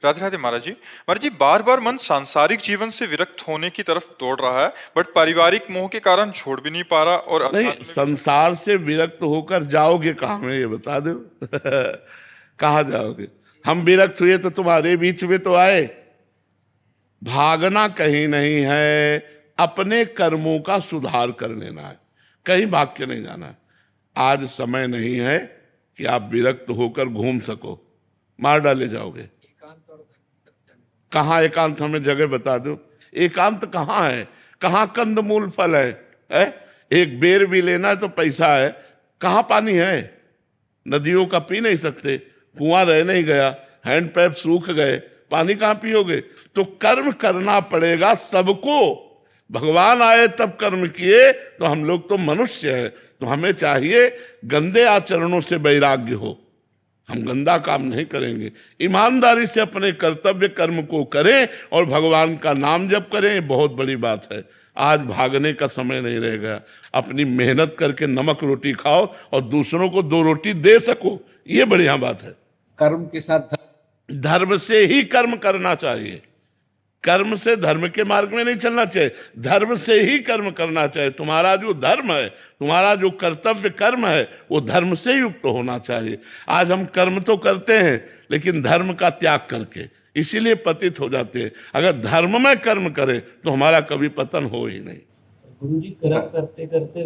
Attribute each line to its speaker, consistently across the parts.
Speaker 1: राधे राधे महाराज जी। महाराज जी, बार बार मन सांसारिक जीवन से विरक्त होने की तरफ दौड़ रहा है, बट पारिवारिक मोह के कारण छोड़ भी नहीं पा रहा। और
Speaker 2: नहीं, संसार से विरक्त होकर जाओगे कहाँ में, ये बता दो। कहाँ जाओगे? हम विरक्त हुए तो तुम्हारे बीच में तो आए। भागना कहीं नहीं है, अपने कर्मों का सुधार कर लेना है, कहीं भाग के नहीं जाना है। आज समय नहीं है कि आप विरक्त होकर घूम सको, मार डाले जाओगे। कहाँ एकांत, हमें जगह बता दो। एकांत कहाँ है? कहाँ कंदमूल फल है? एक बेर भी लेना है तो पैसा है। कहाँ पानी है? नदियों का पी नहीं सकते, कुआं रह नहीं गया, हैंड पैप सूख गए, पानी कहाँ पियोगे? तो कर्म करना पड़ेगा सबको। भगवान आए तब कर्म किए, तो हम लोग तो मनुष्य हैं, तो हमें चाहिए गंदे आचरणों से वैराग्य हो। हम गंदा काम नहीं करेंगे, ईमानदारी से अपने कर्तव्य कर्म को करें और भगवान का नाम जप करें। ये बहुत बड़ी बात है। आज भागने का समय नहीं रह गया। अपनी मेहनत करके नमक रोटी खाओ और दूसरों को 2 रोटी दे सको, ये बढ़िया बात है।
Speaker 3: कर्म के साथ
Speaker 2: धर्म से ही कर्म करना चाहिए। कर्म से धर्म के मार्ग में नहीं चलना चाहिए, धर्म से ही कर्म करना चाहिए। तुम्हारा जो धर्म है, तुम्हारा जो कर्तव्य कर्म है, वो धर्म से युक्त होना चाहिए। आज हम कर्म तो करते हैं लेकिन धर्म का त्याग करके, इसीलिए पतित हो जाते हैं। अगर धर्म में कर्म करें तो हमारा कभी पतन हो ही नहीं।
Speaker 4: गुरुजी, कर्म करते करते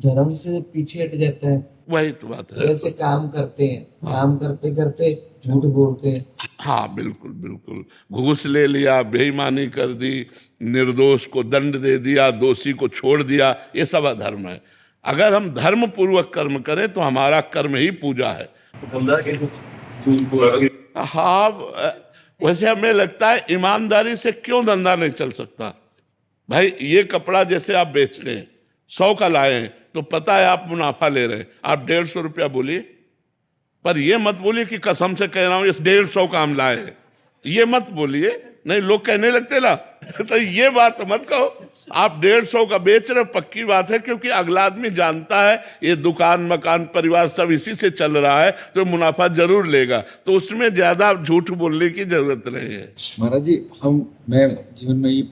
Speaker 4: धर्म से पीछे हट जाता है।
Speaker 2: वही तो बात है।
Speaker 4: ऐसे काम करते हैं, काम करते करते झूठ बोलते हैं।
Speaker 2: हाँ, बिल्कुल बिल्कुल। घूस ले लिया, बेईमानी कर दी, निर्दोष को दंड दे दिया, दोषी को छोड़ दिया, ये सब अधर्म है। अगर हम धर्म पूर्वक कर्म करें तो हमारा कर्म ही पूजा है। हाँ, वैसे हमें लगता है ईमानदारी से क्यों धंधा नहीं चल सकता? भाई, ये कपड़ा जैसे आप बेचते हैं, 100 का लाए हैं तो पता है आप मुनाफा ले रहे हैं, आप 150 रुपया बोलिए, पर ये मत बोलिए कि कसम से कह रहा हूं इस 150 का हम लाए हैं, ये मत बोलिए। नहीं, लोग कहने लगते ना। तो ये बात मत कहो। आप 150 का बेच रहे हो, पक्की बात है, क्योंकि अगला आदमी जानता है ये दुकान मकान परिवार सब इसी से चल रहा है, तो मुनाफा जरूर लेगा। तो उसमें ज्यादा झूठ बोलने की जरूरत नहीं है।
Speaker 3: महाराज जी, मैं जीवन में ये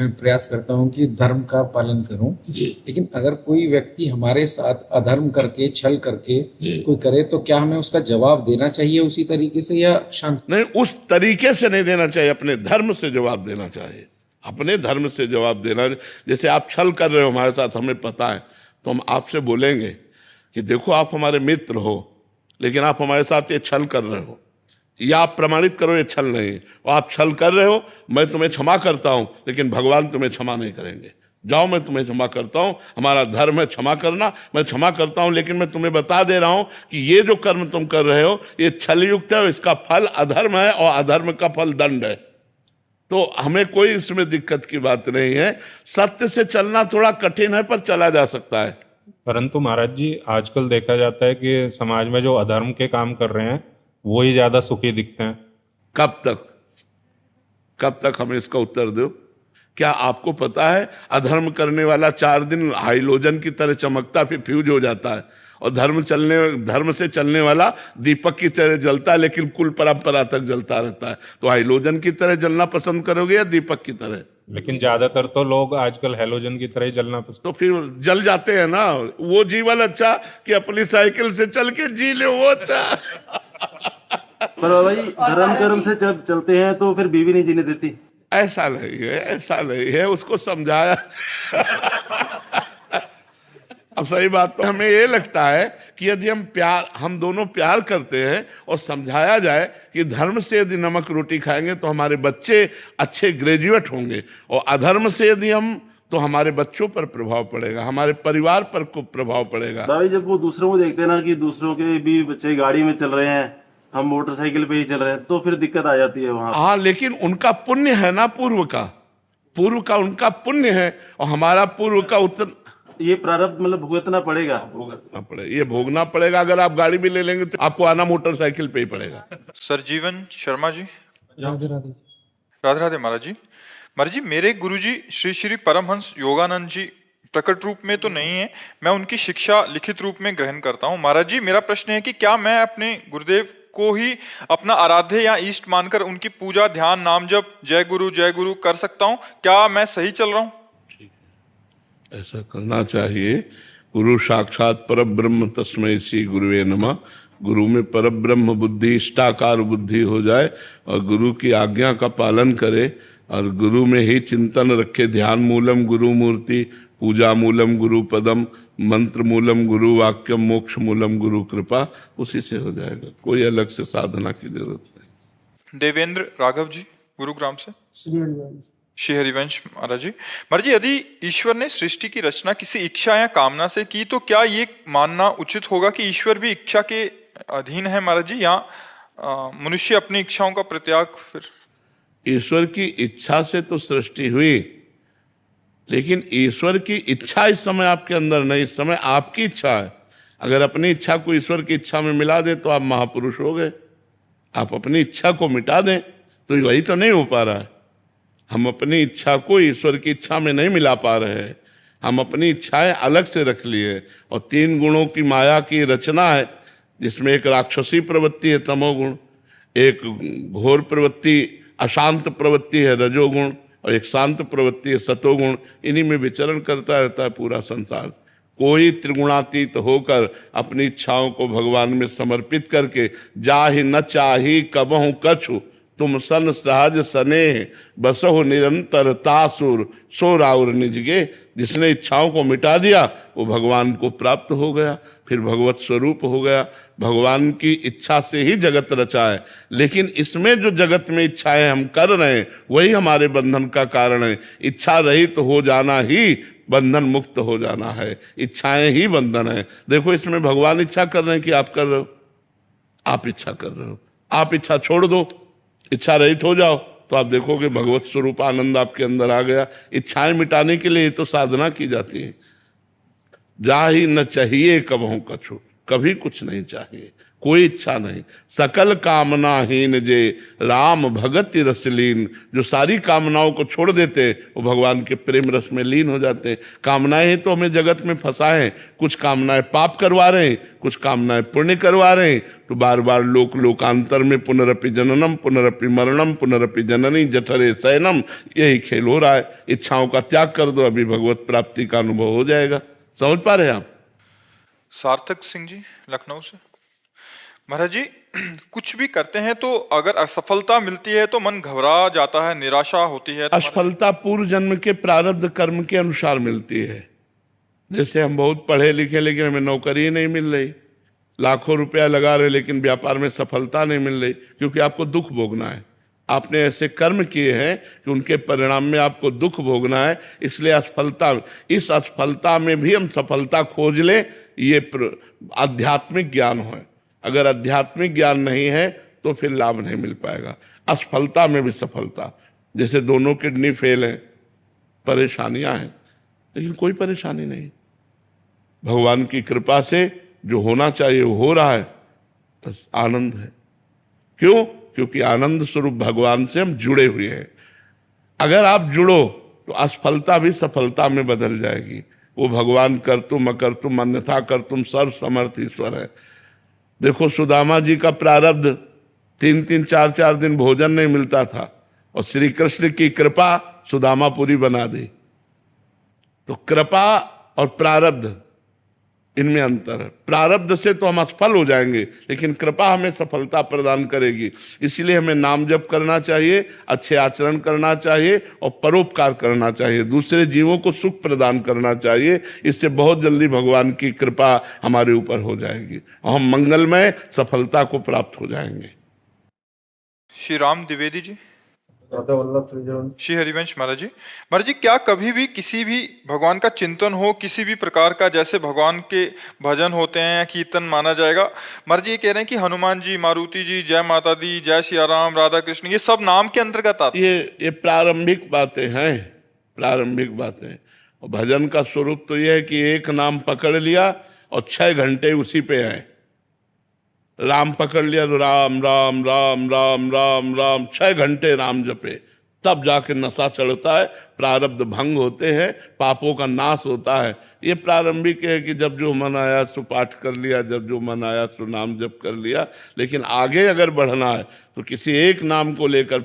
Speaker 3: प्रयास करता हूँ कि धर्म का पालन करूं, लेकिन अगर कोई व्यक्ति हमारे साथ अधर्म करके, छल करके कोई करे, तो क्या हमें उसका जवाब देना चाहिए उसी तरीके से या शांत?
Speaker 2: नहीं, उस तरीके से नहीं देना चाहिए, अपने धर्म से जवाब देना चाहिए। अपने धर्म से जवाब देना। जैसे आप छल कर रहे हो हमारे साथ, हमें पता है, तो हम आपसे बोलेंगे कि देखो आप हमारे मित्र हो, लेकिन आप हमारे साथ ये छल कर रहे हो, या आप प्रमाणित करो ये छल नहीं, और आप छल कर रहे हो, मैं तुम्हें क्षमा करता हूं, लेकिन भगवान तुम्हें क्षमा नहीं करेंगे। जाओ, मैं तुम्हें क्षमा करता हूं, हमारा धर्म है क्षमा करना, मैं क्षमा करता हूं, लेकिन मैं तुम्हें बता दे रहा हूं कि ये जो कर्म तुम कर रहे हो ये छलयुक्त है, इसका फल अधर्म है और अधर्म का फल दंड है। तो हमें कोई इसमें दिक्कत की बात नहीं है। सत्य से चलना थोड़ा कठिन है, पर चला जा सकता है।
Speaker 5: परंतु महाराज जी, आजकल देखा जाता है कि समाज में जो अधर्म के काम कर रहे हैं वो ही ज्यादा सुखी दिखते हैं।
Speaker 2: कब तक हमें इसका उत्तर दो? क्या आपको पता है अधर्म करने वाला 4 दिन हाइलोजन की तरह चमकता, फिर फ्यूज हो जाता है, और धर्म से चलने वाला दीपक की तरह जलता है, लेकिन कुल परंपरा तक जलता रहता है। तो हाइलोजन की तरह जलना पसंद करोगे या दीपक की तरह?
Speaker 5: लेकिन ज्यादातर तो लोग आजकल हेलोजन की तरह ही जलना पसंद।
Speaker 2: तो फिर जल जाते हैं ना। वो जीवन अच्छा कि अपनी साइकिल से चल के जी ले, वो अच्छा।
Speaker 6: पर भाई, धर्म कर्म से जब चलते हैं तो फिर बीवी नहीं जीने देती।
Speaker 2: ऐसा नहीं है, ऐसा नहीं है, उसको समझाया। अब सही बात तो हमें ये लगता है कि यदि हम दोनों प्यार करते हैं और समझाया जाए कि धर्म से यदि नमक रोटी खाएंगे तो हमारे बच्चे अच्छे ग्रेजुएट होंगे, और अधर्म से यदि हम, तो हमारे बच्चों पर प्रभाव पड़ेगा, हमारे परिवार पर को प्रभाव पड़ेगा।
Speaker 6: भाई, जब वो दूसरों को देखते हैं ना कि दूसरों के भी बच्चे गाड़ी में चल रहे हैं, हम मोटरसाइकिल पे ही चल रहे हैं, तो फिर दिक्कत आ जाती है वहां।
Speaker 2: हाँ, लेकिन उनका पुण्य है ना, पूर्व का उनका पुण्य है, और हमारा पूर्व का उतना,
Speaker 6: ये प्रारब्ध मतलब भुगतना पड़ेगा।
Speaker 2: ये भोगना पड़ेगा। अगर आप गाड़ी भी ले लेंगे तो आपको आना मोटरसाइकिल पे ही पड़ेगा।
Speaker 1: सरजीवन शर्मा जी।
Speaker 3: राधे राधे।
Speaker 1: राधे राधे महाराज जी। महाराज जी, मेरे गुरुजी श्री श्री परमहंस योगानंद जी प्रकट रूप में तो नहीं है, मैं उनकी शिक्षा लिखित रूप में ग्रहण करता हूँ। महाराज जी, मेरा प्रश्न है कि क्या मैं अपने गुरुदेव को ही अपना आराध्य या इष्ट मानकर उनकी पूजा, ध्यान, नाम जप, जय गुरु कर सकता हूँ। क्या मैं सही चल रहा हूँ?
Speaker 2: ऐसा करना चाहिए। गुरु साक्षात पर ब्रह्म तस्मै श्री गुरुवे नमः। गुरु में पर ब्रह्म बुद्धि, इष्टाकार बुद्धि हो जाए और गुरु की आज्ञा का पालन करे और गुरु में ही चिंतन रखे। ध्यान मूलम गुरु मूर्ति, पूजा मूलम गुरु पदम, मंत्र मूलम गुरु वाक्यम, मोक्ष मूलम गुरु कृपा। उसी से हो जाएगा, कोई अलग से साधना की जरूरत नहीं।
Speaker 1: देवेंद्र राघव जी गुरुग्राम से।
Speaker 4: श्री हरिवंश।
Speaker 1: श्री हरिवंश महाराज जी, महाराज जी, यदि ईश्वर ने सृष्टि की रचना किसी इच्छा या कामना से की तो क्या ये मानना उचित होगा कि ईश्वर भी इच्छा के अधीन है महाराज जी, या मनुष्य अपनी इच्छाओं का प्रत्याग? फिर
Speaker 2: ईश्वर की इच्छा से तो सृष्टि हुई, लेकिन ईश्वर की इच्छा इस समय आपके अंदर नहीं, इस समय आपकी इच्छा है। अगर अपनी इच्छा को ईश्वर की इच्छा में मिला दें तो आप महापुरुष हो गए। आप अपनी इच्छा को मिटा दें तो वही तो नहीं हो पा रहा है। हम अपनी इच्छा को ईश्वर की इच्छा में नहीं मिला पा रहे हैं। हम अपनी इच्छाएं अलग से रख लिए और 3 गुणों की माया की रचना है, जिसमें एक राक्षसी प्रवृत्ति है तमोगुण, एक घोर प्रवृत्ति अशांत प्रवृत्ति है रजोगुण, और एक शांत प्रवृत्ति है सतोगुण। इन्हीं में विचरण करता रहता है पूरा संसार। कोई त्रिगुणातीत होकर अपनी इच्छाओं को भगवान में समर्पित करके, जाहि न चाही कबहु कछु, तुम सन सहज सनेह, बसहु निरंतर तासुर, सो राउर निजगे। जिसने इच्छाओं को मिटा दिया वो भगवान को प्राप्त हो गया, फिर भगवत स्वरूप हो गया। भगवान की इच्छा से ही जगत रचा है, लेकिन इसमें जो जगत में इच्छाएं हम कर रहे हैं वही हमारे बंधन का कारण है। इच्छा रहित हो जाना ही बंधन मुक्त हो जाना है। इच्छाएं ही बंधन है। देखो, इसमें भगवान इच्छा कर रहे हैं कि आप कर रहे हो? आप इच्छा कर रहे हो। आप इच्छा छोड़ दो, इच्छा रहित हो जाओ, तो आप देखोगे भगवत स्वरूप आनंद आपके अंदर आ गया। इच्छाएं मिटाने के लिए तो साधना की जाती है। जाहि न चाहिए कबहु कछु, कभी कुछ नहीं चाहिए, कोई इच्छा नहीं। सकल कामनाहीन जे राम भगति रसलीन, जो सारी कामनाओं को छोड़ देते वो भगवान के प्रेम रस में लीन हो जाते हैं। कामनाएं ही तो हमें जगत में फंसाए हैं। कुछ कामनाएं पाप करवा रहे हैं, कुछ कामनाएं पुण्य करवा रहे हैं। तो बार बार लोकांतर में पुनरपि जननम पुनरपि मरणम पुनरपि जननी जठरे शयनम, यही खेल हो रहा है। इच्छाओं का त्याग कर दो, अभी भगवत प्राप्ति का अनुभव हो जाएगा। समझ पा रहे हैं आप?
Speaker 1: सार्थक सिंह जी लखनऊ से। महाराज जी, कुछ भी करते हैं तो अगर असफलता मिलती है तो मन घबरा जाता है, निराशा होती है।
Speaker 2: असफलता पूर्व जन्म के प्रारब्ध कर्म के अनुसार मिलती है। जैसे हम बहुत पढ़े लिखे लेकिन हमें नौकरी नहीं मिल रही, लाखों रुपया लगा रहे लेकिन व्यापार में सफलता नहीं मिल रही, क्योंकि आपको दुख भोगना है। आपने ऐसे कर्म किए हैं कि उनके परिणाम में आपको दुख भोगना है, इसलिए असफलता, इस असफलता में भी हम सफलता खोज ले, ये आध्यात्मिक ज्ञान है। अगर आध्यात्मिक ज्ञान नहीं है तो फिर लाभ नहीं मिल पाएगा। असफलता में भी सफलता, जैसे दोनों किडनी फेल हैं, परेशानियां हैं, लेकिन कोई परेशानी नहीं। भगवान की कृपा से जो होना चाहिए वो हो रहा है, बस आनंद है। क्यों? क्योंकि आनंद स्वरूप भगवान से हम जुड़े हुए हैं। अगर आप जुड़ो तो असफलता भी सफलता में बदल जाएगी। वो भगवान कर्तुम अकर्तुम अन्यथा कर्तुम सर्व समर्थ ईश्वर है। देखो, सुदामा जी का प्रारब्ध 3-3 4-4 दिन भोजन नहीं मिलता था, और श्री कृष्ण की कृपा सुदामापुरी बना दी। तो कृपा और प्रारब्ध, इनमें अंतर है। प्रारब्ध से तो हम असफल हो जाएंगे, लेकिन कृपा हमें सफलता प्रदान करेगी। इसलिए हमें नाम जप करना चाहिए, अच्छे आचरण करना चाहिए और परोपकार करना चाहिए, दूसरे जीवों को सुख प्रदान करना चाहिए। इससे बहुत जल्दी भगवान की कृपा हमारे ऊपर हो जाएगी और हम मंगलमय सफलता को प्राप्त हो जाएंगे।
Speaker 1: श्री राम द्विवेदी जी।
Speaker 3: वल्लभ
Speaker 1: श्री हरिवंश महाराज जी। महाराज जी, क्या कभी भी किसी भी भगवान का चिंतन हो, किसी भी प्रकार का, जैसे भगवान के भजन होते हैं या कीर्तन माना जाएगा? महाराज जी ये कह रहे हैं कि हनुमान जी, मारुति जी, जय माता दी, जय सिया राम, राधा कृष्ण, ये सब नाम के अंतर्गत आते हैं।
Speaker 2: ये प्रारंभिक बातें हैं, प्रारंभिक बातें। और भजन का स्वरूप तो यह है कि एक नाम पकड़ लिया और 6 घंटे उसी पे आए। राम पकड़ लिया तो राम राम राम राम राम राम, 6 घंटे राम जपे, तब जाके नशा चढ़ता है, प्रारब्ध भंग होते हैं, पापों का नाश होता है। ये प्रारंभिक है कि जब जो मन आया सो पाठ कर लिया, जब जो मन आया सो नाम जप कर लिया। लेकिन आगे अगर बढ़ना है तो किसी एक नाम को लेकर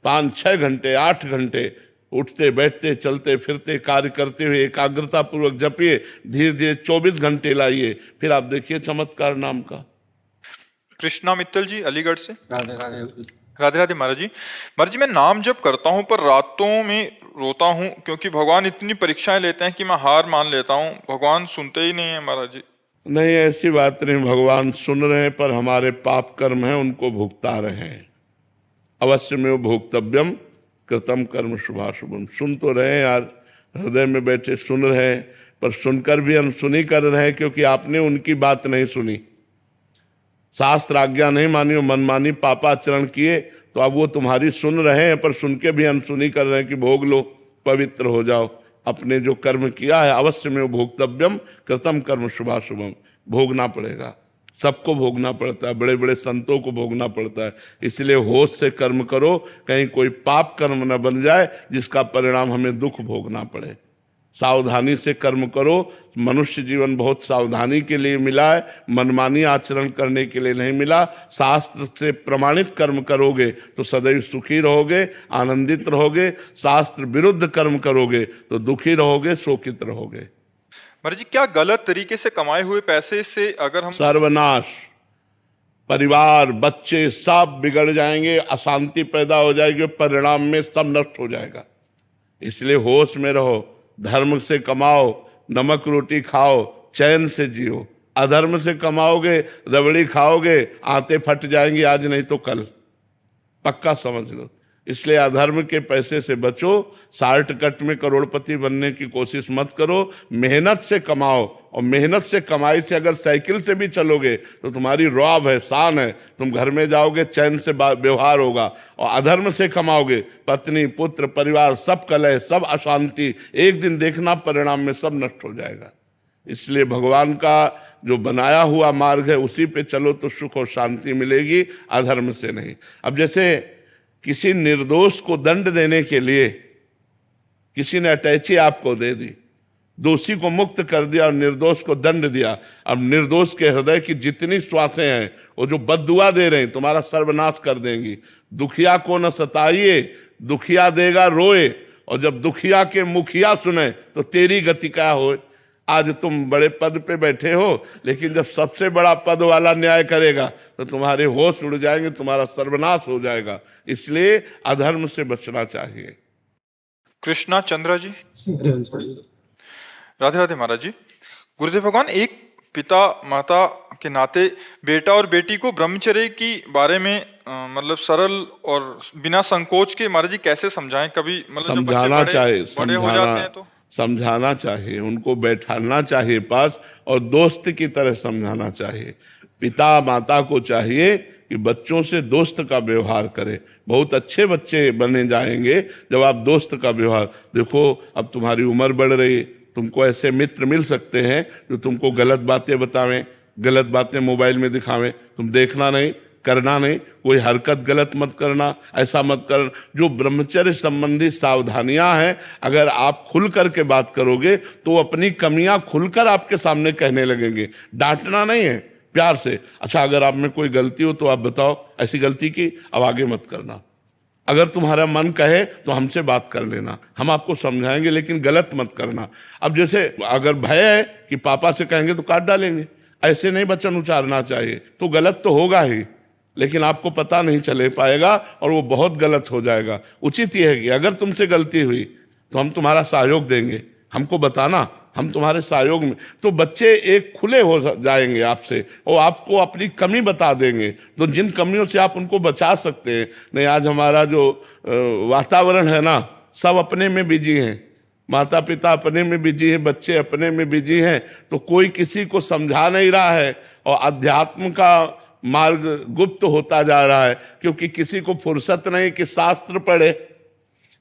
Speaker 2: 5-6 घंटे 8 घंटे उठते बैठते चलते फिरते कार्य करते हुए एकाग्रता पूर्वक जपिए, धीरे धीरे 24 घंटे लाइए, फिर आप देखिए चमत्कार नाम का।
Speaker 1: कृष्णा मित्तल जी अलीगढ़ से।
Speaker 3: राधे राधे।
Speaker 1: राधे राधे महाराज जी। महाराज जी, मैं नाम जप करता हूँ पर रातों में रोता हूँ क्योंकि भगवान इतनी परीक्षाएं लेते हैं कि मैं हार मान लेता हूँ। भगवान सुनते ही नहीं है महाराज जी।
Speaker 2: नहीं, ऐसी बात नहीं, भगवान सुन रहे हैं पर हमारे पाप कर्म हैं उनको भुगता रहे हैं। अवश्य में वो भोक्तव्यम कृतम कर्म शुभाशुभम। सुन तो रहे हैं यार, हृदय में बैठे सुन रहे हैं, पर सुनकर भी अनसुनी कर रहे हैं क्योंकि आपने उनकी बात नहीं सुनी, शास्त्र आज्ञा नहीं मानी और मनमानी पापाचरण किए, तो अब वो तुम्हारी सुन रहे हैं पर सुन के भी अनसुनी कर रहे हैं कि भोग लो, पवित्र हो जाओ। अपने जो कर्म किया है अवश्य में वो भोक्तव्यम कृतम कर्म शुभाशुभम, भोगना पड़ेगा, सबको भोगना पड़ता है, बड़े बड़े संतों को भोगना पड़ता है। इसलिए होश से कर्म करो, कहीं कोई पाप कर्म न बन जाए जिसका परिणाम हमें दुख भोगना पड़े। सावधानी से कर्म करो। मनुष्य जीवन बहुत सावधानी के लिए मिला है, मनमानी आचरण करने के लिए नहीं मिला। शास्त्र से प्रमाणित कर्म करोगे तो सदैव सुखी रहोगे, आनंदित रहोगे। शास्त्र विरुद्ध कर्म करोगे तो दुखी रहोगे, शोकित रहोगे।
Speaker 1: महाराज जी, क्या गलत तरीके से कमाए हुए पैसे से अगर हम
Speaker 2: सर्वनाश, परिवार बच्चे सब बिगड़ जाएंगे, अशांति पैदा हो जाएगी, परिणाम में सब नष्ट हो जाएगा। इसलिए होश में रहो, धर्म से कमाओ, नमक रोटी खाओ, चैन से जियो। अधर्म से कमाओगे, रबड़ी खाओगे, आंतें फट जाएंगी, आज नहीं तो कल, पक्का समझ लो। इसलिए अधर्म के पैसे से बचो, शॉर्टकट में करोड़पति बनने की कोशिश मत करो, मेहनत से कमाओ। और मेहनत से कमाई से अगर साइकिल से भी चलोगे तो तुम्हारी रौब है, शान है, तुम घर में जाओगे, चैन से व्यवहार होगा। और अधर्म से कमाओगे, पत्नी पुत्र परिवार सब कलह, सब अशांति, एक दिन देखना परिणाम में सब नष्ट हो जाएगा। इसलिए भगवान का जो बनाया हुआ मार्ग है उसी पे चलो तो सुख और शांति मिलेगी, अधर्म से नहीं। अब जैसे किसी निर्दोष को दंड देने के लिए किसी ने अटैची आपको दे दी, दोषी को मुक्त कर दिया और निर्दोष को दंड दिया। अब निर्दोष के हृदय की जितनी श्वासें हैं वो जो बद्दुआ दे रहे हैं तुम्हारा सर्वनाश कर देंगी। दुखिया को न सताइए, दुखिया देगा रोए, और जब दुखिया के मुखिया सुने तो तेरी गति क्या हो। आज तुम बड़े पद पे बैठे हो, लेकिन जब सबसे बड़ा पद वाला न्याय करेगा तो तुम्हारे होश उड़ जाएंगे, तुम्हारा सर्वनाश हो जाएगा। इसलिए अधर्म से बचना चाहिए।
Speaker 1: कृष्णा चंद्रा जी। राधे राधे महाराज जी। गुरुदेव भगवान, एक पिता माता के नाते बेटा और बेटी को ब्रह्मचर्य की बारे में मतलब सरल और बिना संकोच के महाराज जी कैसे समझाएं? कभी मतलब जब बच्चे
Speaker 2: समझाना चाहिए,
Speaker 1: बड़े हो जाते हैं तो
Speaker 2: समझाना चाहिए, उनको बैठाना चाहिए पास और दोस्त की तरह समझाना चाहिए। पिता माता को चाहिए कि बच्चों से दोस्त का व्यवहार करे। बहुत अच्छे बच्चे बने जाएंगे जब आप दोस्त का व्यवहार। देखो अब तुम्हारी उम्र बढ़ रही, तुमको ऐसे मित्र मिल सकते हैं जो तुमको गलत बातें बतावें, गलत बातें मोबाइल में दिखावें। तुम देखना नहीं, करना नहीं, कोई हरकत गलत मत करना, ऐसा मत करना। जो ब्रह्मचर्य संबंधी सावधानियां हैं, अगर आप खुल करके बात करोगे तो अपनी कमियां खुलकर आपके सामने कहने लगेंगे। डांटना नहीं है, प्यार से। अच्छा, अगर आप में कोई गलती हो तो आप बताओ, ऐसी गलती की, अब आगे मत करना। अगर तुम्हारा मन कहे तो हमसे बात कर लेना, हम आपको समझाएंगे, लेकिन गलत मत करना। अब जैसे अगर भय है कि पापा से कहेंगे तो काट डालेंगे, ऐसे नहीं वचन उच्चारना चाहिए। तो गलत तो होगा ही, लेकिन आपको पता नहीं चले पाएगा और वो बहुत गलत हो जाएगा। उचित ये है कि अगर तुमसे गलती हुई तो हम तुम्हारा सहयोग देंगे, हमको बताना, हम तुम्हारे सहयोग में। तो बच्चे एक खुले हो जाएंगे आपसे और आपको अपनी कमी बता देंगे, तो जिन कमियों से आप उनको बचा सकते हैं। नहीं, आज हमारा जो वातावरण है ना, सब अपने में बिजी हैं, माता पिता अपने में बिजी हैं, बच्चे अपने में बिजी हैं, तो कोई किसी को समझा नहीं रहा है और अध्यात्म का मार्ग गुप्त होता जा रहा है, क्योंकि किसी को फुर्सत नहीं कि शास्त्र पढ़े,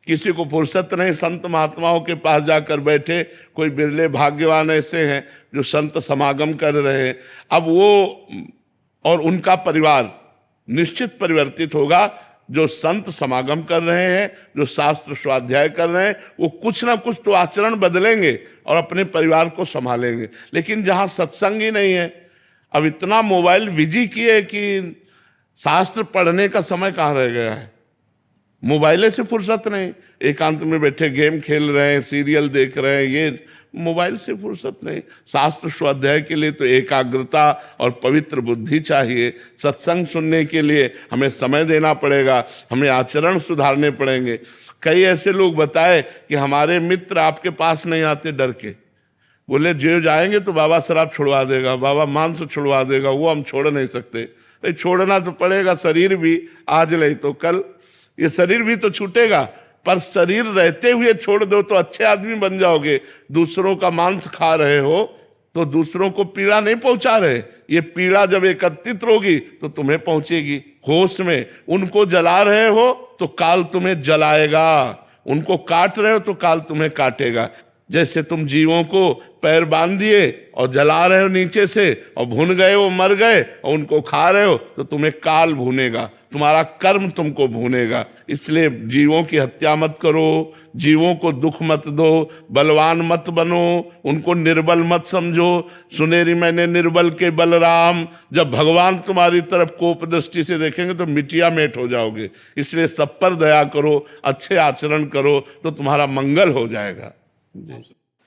Speaker 2: किसी को फुर्सत नहीं संत महात्माओं के पास जाकर बैठे। कोई बिरले भाग्यवान ऐसे हैं जो संत समागम कर रहे हैं। अब वो और उनका परिवार निश्चित परिवर्तित होगा जो संत समागम कर रहे हैं, जो शास्त्र स्वाध्याय कर रहे हैं, वो कुछ ना कुछ तो आचरण बदलेंगे और अपने परिवार को संभालेंगे। लेकिन जहां सत्संग ही नहीं है, अब इतना मोबाइल बिजी किए कि शास्त्र पढ़ने का समय कहाँ रह गया है। मोबाइले से फुर्सत नहीं, एकांत में बैठे गेम खेल रहे हैं, सीरियल देख रहे हैं, ये मोबाइल से फुर्सत नहीं। शास्त्र स्वाध्याय के लिए तो एकाग्रता और पवित्र बुद्धि चाहिए। सत्संग सुनने के लिए हमें समय देना पड़ेगा, हमें आचरण सुधारने पड़ेंगे। कई ऐसे लोग बताए कि हमारे मित्र आपके पास नहीं आते डर के, बोले जो जाएंगे तो बाबा शराब छुड़वा देगा, बाबा मांस छुड़वा देगा, वो हम छोड़ नहीं सकते। नहीं, छोड़ना तो पड़ेगा, शरीर भी आज नहीं तो कल, ये शरीर भी तो छूटेगा, पर शरीर रहते हुए छोड़ दो तो अच्छे आदमी बन जाओगे। दूसरों का मांस खा रहे हो तो दूसरों को पीड़ा नहीं पहुंचा रहे, ये पीड़ा जब एकत्रित होगी तो तुम्हें पहुंचेगी। होश में उनको जला रहे हो तो काल तुम्हें जलाएगा, उनको काट रहे हो तो काल तुम्हें काटेगा। जैसे तुम जीवों को पैर बांध दिए और जला रहे हो नीचे से और भून गए, वो मर गए, और उनको खा रहे हो तो तुम्हें काल भूनेगा, तुम्हारा कर्म तुमको भूनेगा। इसलिए जीवों की हत्या मत करो, जीवों को दुख मत दो, बलवान मत बनो, उनको निर्बल मत समझो। सुनेरी मैंने निर्बल के बलराम, जब भगवान तुम्हारी तरफ कोप दृष्टि से देखेंगे तो मिटिया मेट हो जाओगे। इसलिए सब पर दया करो, अच्छे आचरण करो तो तुम्हारा मंगल हो जाएगा।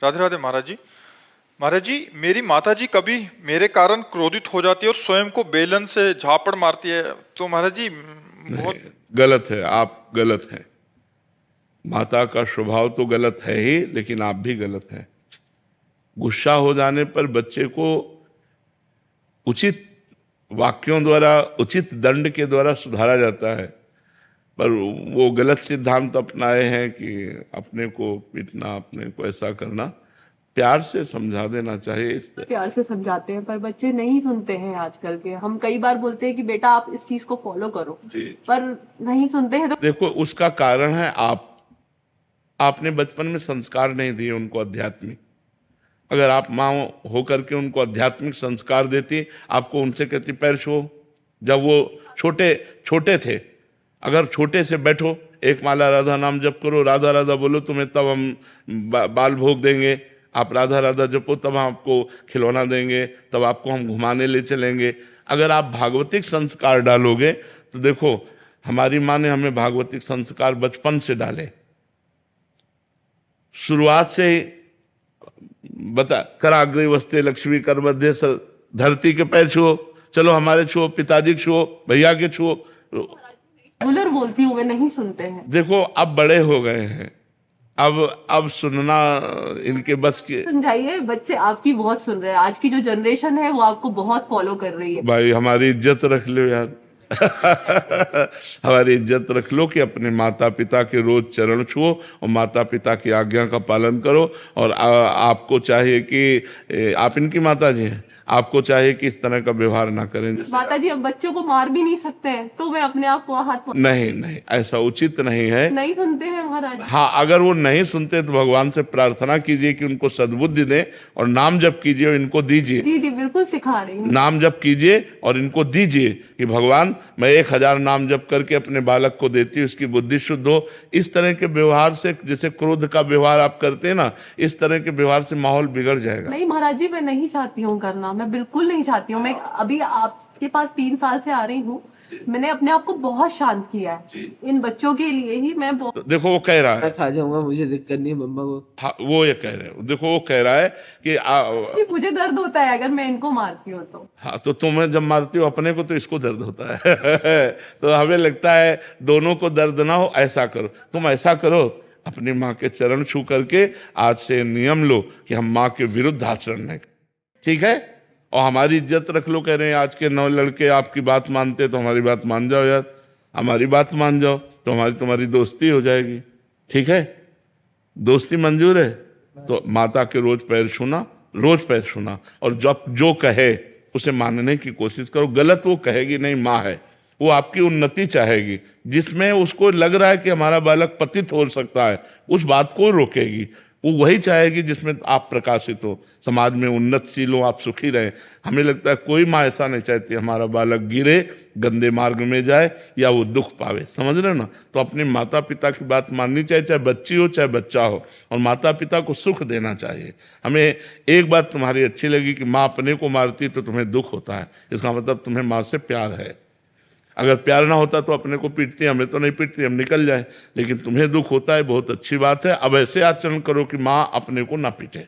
Speaker 1: राधे राधे महाराज जी। महाराज जी, मेरी माता जी कभी मेरे कारण क्रोधित हो जाती है और स्वयं को बेलन से झापड़ मारती है, तो महाराज जी बहुत
Speaker 2: गलत है, आप गलत हैं। माता का स्वभाव तो गलत है ही, लेकिन आप भी गलत हैं। गुस्सा हो जाने पर बच्चे को उचित वाक्यों द्वारा, उचित दंड के द्वारा सुधारा जाता है, पर वो गलत सिद्धांत अपनाए हैं कि अपने को पीटना, अपने को ऐसा करना। प्यार से समझा देना चाहिए।
Speaker 7: प्यार से समझाते हैं पर बच्चे नहीं सुनते हैं आजकल के। हम कई बार बोलते हैं कि बेटा आप इस चीज को फॉलो करो, पर नहीं सुनते हैं। तो
Speaker 2: देखो, उसका कारण है आपने बचपन में संस्कार नहीं दिए उनको आध्यात्मिक। अगर आप माँ होकर के उनको आध्यात्मिक संस्कार देती, आपको उनसे कहती पैर छुओ, जब वो छोटे थे, अगर छोटे से बैठो, एक माला राधा नाम जप करो, राधा राधा बोलो तुम्हें, तब हम बाल भोग देंगे। आप राधा राधा जपो, तब हम आपको खिलौना देंगे, तब आपको हम घुमाने ले चलेंगे। अगर आप भागवतिक संस्कार डालोगे तो देखो, हमारी माँ ने हमें भागवतिक संस्कार बचपन से डाले, शुरुआत से ही बता, कराग्रे वस्ते लक्ष्मी कर मध्य, धरती के पैर छुओ, चलो हमारे छुओ, पिताजी के छुओ, भैया के छुओ।
Speaker 7: रेगुलर बोलती हूँ, वे नहीं सुनते हैं।
Speaker 2: देखो, अब बड़े हो गए हैं, अब सुनना इनके बस के।
Speaker 7: समझाइए, बच्चे आपकी बहुत सुन रहे हैं। आज की जो जनरेशन है वो आपको बहुत फॉलो कर रही है।
Speaker 2: भाई हमारी इज्जत रख लो यार। हमारी इज्जत रख लो कि अपने माता पिता के रोज चरण छुओ और माता पिता की आज्ञा का पालन करो। और आपको चाहिए कि आप इनकी माता जी हैं, आपको चाहिए कि इस तरह का व्यवहार ना करें।
Speaker 7: माता जी, अब बच्चों को मार भी नहीं सकते हैं, तो मैं अपने आप को हाथ
Speaker 2: नहीं, ऐसा उचित नहीं है।
Speaker 7: नहीं सुनते हैं महाराज।
Speaker 2: हाँ, अगर वो नहीं सुनते तो भगवान से प्रार्थना कीजिए कि उनको सद्बुद्धि दें, और नाम जप कीजिए और इनको दीजिए।
Speaker 7: जी जी, बिल्कुल सिखा रही हूँ।
Speaker 2: नाम जप कीजिए और इनको दीजिए कि भगवान, मैं 1000 नाम जप करके अपने बालक को देती हूँ, उसकी बुद्धि शुद्ध हो। इस तरह के व्यवहार से, जैसे क्रोध का व्यवहार आप करते हैं ना, इस तरह के व्यवहार से माहौल बिगड़ जाएगा।
Speaker 7: नहीं महाराज जी, मैं नहीं चाहती हूँ करना, मैं बिल्कुल नहीं चाहती हूँ। मैं अभी आपके पास 3 साल से आ रही हूँ, मैंने अपने आप को बहुत शांत किया है इन बच्चों के लिए ही। मैं
Speaker 2: तो देखो, वो कह रहा है,
Speaker 4: मैं खा जाऊंगा, मुझे दिक्कत नहीं है मम्मा को।
Speaker 2: हाँ, वो ये कह रहे हैं। देखो, वो कह रहा है कि
Speaker 7: जी, मुझे दर्द होता है अगर मैं इनको मारती हूँ तो।
Speaker 2: हाँ, तो तुम्हें जब मारती हो अपने को तो इसको दर्द होता है। तो हमें लगता है दोनों को दर्द ना हो। ऐसा करो, तुम ऐसा करो, अपनी माँ के चरण छू करके आज से नियम लो कि हम माँ के विरुद्ध आचरण नहीं, ठीक है? और हमारी इज्जत रख लो। कह रहे हैं आज के 9 लड़के आपकी बात मानते, तो हमारी बात मान जाओ यार, हमारी बात मान जाओ, तो तुम्हारी दोस्ती हो जाएगी, ठीक है? दोस्ती मंजूर है? तो माता के रोज पैर छूना, और जब जो कहे उसे मानने की कोशिश करो। गलत वो कहेगी नहीं, माँ है, वो आपकी उन्नति चाहेगी। जिसमें उसको लग रहा है कि हमारा बालक पतित हो सकता है, उस बात को रोकेगी। वो वही चाहेगी जिसमें आप प्रकाशित हो, समाज में उन्नतशील हो, आप सुखी रहें। हमें लगता है कोई माँ ऐसा नहीं चाहती हमारा बालक गिरे, गंदे मार्ग में जाए या वो दुख पावे, समझ रहे ना। तो अपने माता पिता की बात माननी चाहिए, चाहे बच्ची हो चाहे बच्चा हो, और माता पिता को सुख देना चाहिए। हमें एक बात तुम्हारी अच्छी लगी कि माँ अपने को मारती तो तुम्हें दुख होता है, इसका मतलब तुम्हें माँ से प्यार है। अगर प्यार ना होता तो अपने को पीटती, हमें तो नहीं पीटती, हम निकल जाए, लेकिन तुम्हें दुख होता है, बहुत अच्छी बात है। अब ऐसे आचरण करो कि माँ अपने को ना पीटे।